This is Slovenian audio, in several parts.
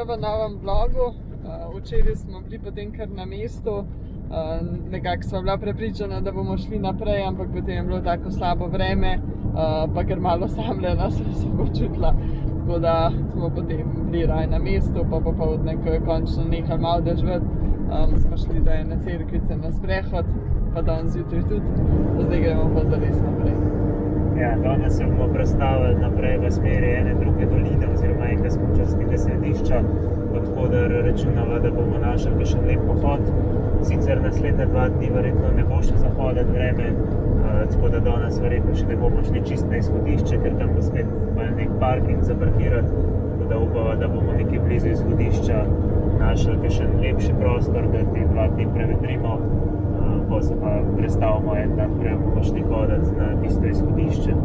Živijo v novem blogu. Včeraj smo bili potem kar na mestu. Nekako sva bila prepričana, da bomo šli naprej, ampak potem je bilo tako slabo vreme, pa ker malo osamljena sem se počutila. Tako da smo potem bili raje na mestu, pa popoldne, ko je končno nehal malo deževati, smo šli do ene cerkvice na sprehod, pa danes zjutraj tudi, zdaj gremo pa zares naprej. Ja, danes se bomo prestavili naprej v smeri ene druge doline oziroma enega smučarskega središča, odkoder računava, da bomo našli kakšen lep pohod. Sicer naslednja 2 dni verjetno ne bo še zahoditi vreme, tako da danes verjetno še ne bomo šli čist na izhodišče, ker tam bo spet nek parking zaparkirati, tako da upava, da bomo nekje blizu izhodišča našli kakšen lepši prostor, da te 2 dni prevedrimo. Pa se pa prestavimo en dan prej, bomo šli hoditi na tisto izhodišče.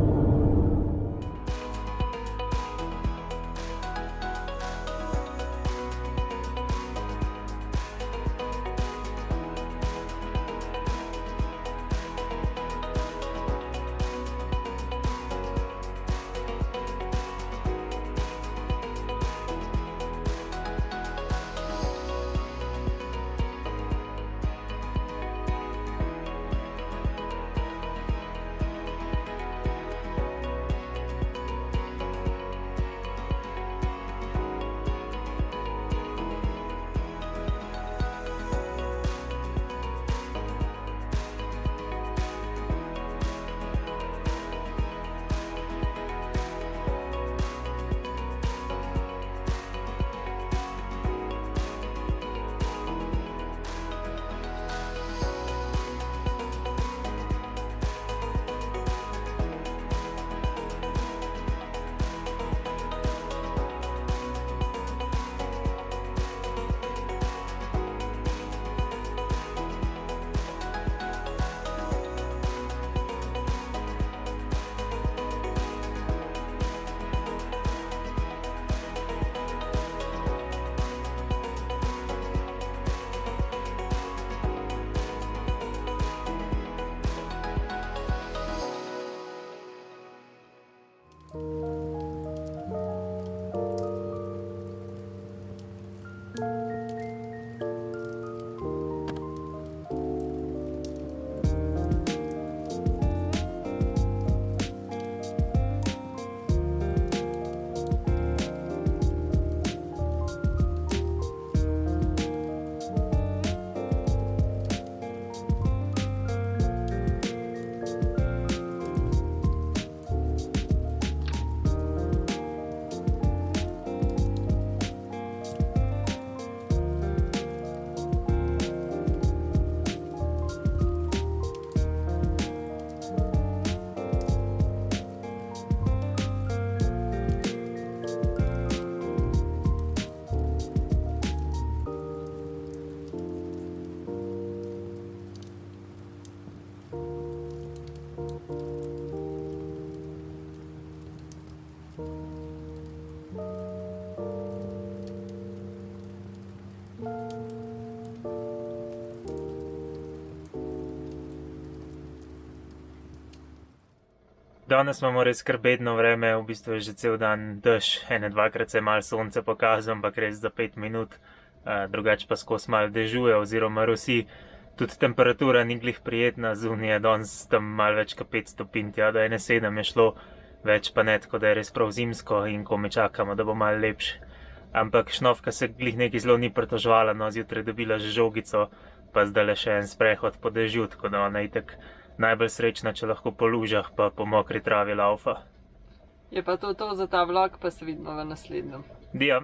Danes imamo res kar bedno vreme, v bistvu je že cel dan dež, 1-2krat se je malo sonce pokazalo, ampak res za 5 minut, drugače pa skozi malo dežuje oziroma rosi. Tudi temperatura ni glih prijetna, zunaj je danes tam malo več kot 5 stopinj, tja do 1,7 je šlo, več pa ne, tako da je res prav zimsko in komaj čakamo, da bo malo lepše. Ampak Šnofka se glih nekaj zelo ni pritoževala, no zjutraj dobila že žogico, pa zdajle še en sprehod po dežju, tako da ona itak najbolj srečna, če lahko po lužah pa po mokri travi laufa. Je pa to za ta vlog, pa se vidimo v naslednjem. Dio.